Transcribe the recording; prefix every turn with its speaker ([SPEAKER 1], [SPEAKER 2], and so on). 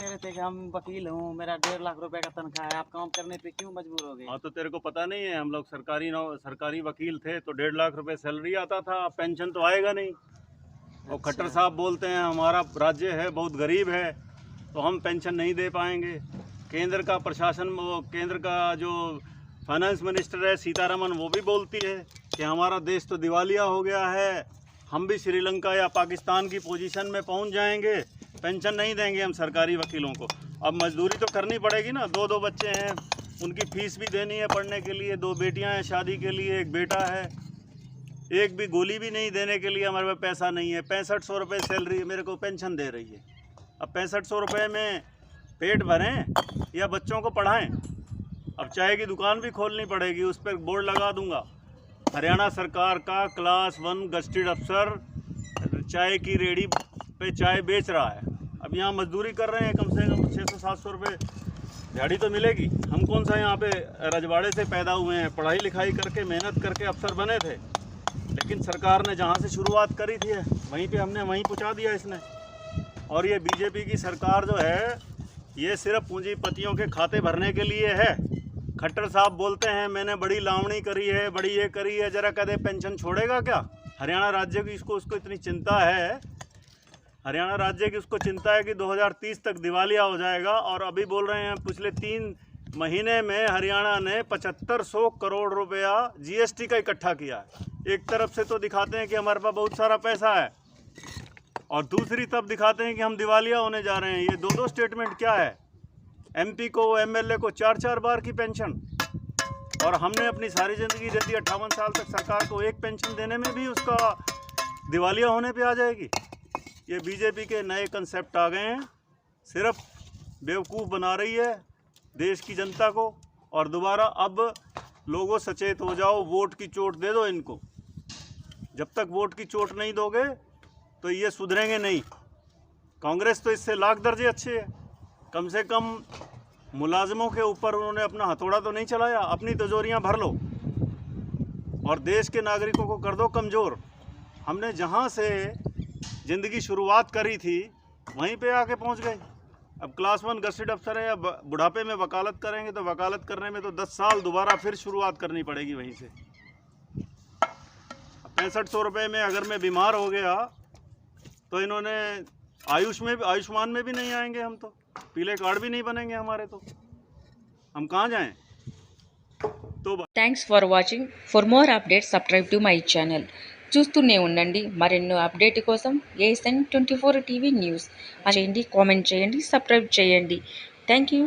[SPEAKER 1] कह रहे थे कि हम वकील हूँ, मेरा 1.5 लाख रुपए का तनख्वाह है, आप काम करने पे क्यों मजबूर हो गए?
[SPEAKER 2] हाँ, तो तेरे को पता नहीं है, हम लोग सरकारी वकील थे तो 1.5 लाख रुपए सैलरी आता था, पेंशन तो आएगा नहीं। और खट्टर साहब बोलते हैं हमारा राज्य है बहुत गरीब है तो हम पेंशन नहीं दे पाएंगे। केंद्र का प्रशासन, वो केंद्र का जो फाइनेंस मिनिस्टर है सीतारमन, वो भी बोलती है कि हमारा देश तो दिवालिया हो गया है, हम भी श्रीलंका या पाकिस्तान की पोजीशन में पहुंच जाएंगे, पेंशन नहीं देंगे हम सरकारी वकीलों को। अब मजदूरी तो करनी पड़ेगी ना, 2 बच्चे हैं, उनकी फीस भी देनी है पढ़ने के लिए, 2 बेटियां हैं शादी के लिए, 1 बेटा है, एक भी गोली भी नहीं देने के लिए हमारे पास पैसा नहीं है। 6500 रुपये सैलरी मेरे को पेंशन दे रही है। अब 6500 रुपये में पेट भरें या बच्चों को पढ़ाएं? अब चाय की दुकान भी खोलनी पड़ेगी, उस पर बोर्ड लगा दूंगा, हरियाणा सरकार का क्लास 1 गस्टेड अफसर चाय की रेडी पे चाय बेच रहा है। अब यहाँ मजदूरी कर रहे हैं, कम से कम 600-700 रुपये दिहाड़ी तो मिलेगी। हम कौन सा यहाँ पे रजवाड़े से पैदा हुए हैं, पढ़ाई लिखाई करके मेहनत करके अफसर बने थे, लेकिन सरकार ने जहाँ से शुरुआत करी थी वहीं पे हमने वहीं पहुँचा दिया इसने। और ये बीजेपी की सरकार जो है ये सिर्फ पूंजीपतियों के खाते भरने के लिए है। खट्टर साहब बोलते हैं मैंने बड़ी लावणी करी है, बड़ी ये करी है, जरा कदे पेंशन छोड़ेगा क्या? हरियाणा राज्य की उसको इतनी चिंता है, हरियाणा राज्य की उसको चिंता है कि 2030 तक दिवालिया हो जाएगा। और अभी बोल रहे हैं पिछले 3 महीने में हरियाणा ने 7500 करोड़ रुपया जीएसटी का इकट्ठा किया है। एक तरफ से तो दिखाते हैं कि हमारे पास बहुत सारा पैसा है और दूसरी तरफ दिखाते हैं कि हम दिवालिया होने जा रहे हैं। ये 2 स्टेटमेंट क्या है? एमपी को, एमएलए को 4-4 बार की पेंशन, और हमने अपनी सारी ज़िंदगी दे दी 58 साल तक सरकार को, एक पेंशन देने में भी उसका दिवालिया होने पे आ जाएगी। ये बीजेपी के नए कंसेप्ट आ गए हैं, सिर्फ बेवकूफ़ बना रही है देश की जनता को। और दोबारा अब लोगों सचेत हो जाओ, वोट की चोट दे दो इनको। जब तक वोट की चोट नहीं दोगे तो ये सुधरेंगे नहीं। कांग्रेस तो इससे लाख दर्जे अच्छे है, कम से कम मुलाजमों के ऊपर उन्होंने अपना हथौड़ा तो नहीं चलाया। अपनी तिजोरियां भर लो और देश के नागरिकों को कर दो कमज़ोर। हमने जहां से ज़िंदगी शुरुआत करी थी वहीं पे आके पहुंच गए। अब क्लास 1 गस्टेड अफसर है या बुढ़ापे में वकालत करेंगे तो वकालत करने में तो 10 साल दोबारा फिर शुरुआत करनी पड़ेगी वहीं से। 6500 रुपये में अगर मैं बीमार हो गया तो इन्होंने आयुष्मान में भी नहीं आएंगे हम, तो पीले कार्ड भी नहीं बनेंगे हमारे, तो हम कहाँ जाएं? तो
[SPEAKER 3] thanks for watching. For more updates subscribe to my channel. చూస్తూనే ఉండండి మరెన్నో అప్డేట్ కోసం ఏఎస్ఎన్ 24 టీవీ న్యూస్ చేయండి, కామెంట్ చేయండి, సబ్స్క్రైబ్ చేయండి. Thank you.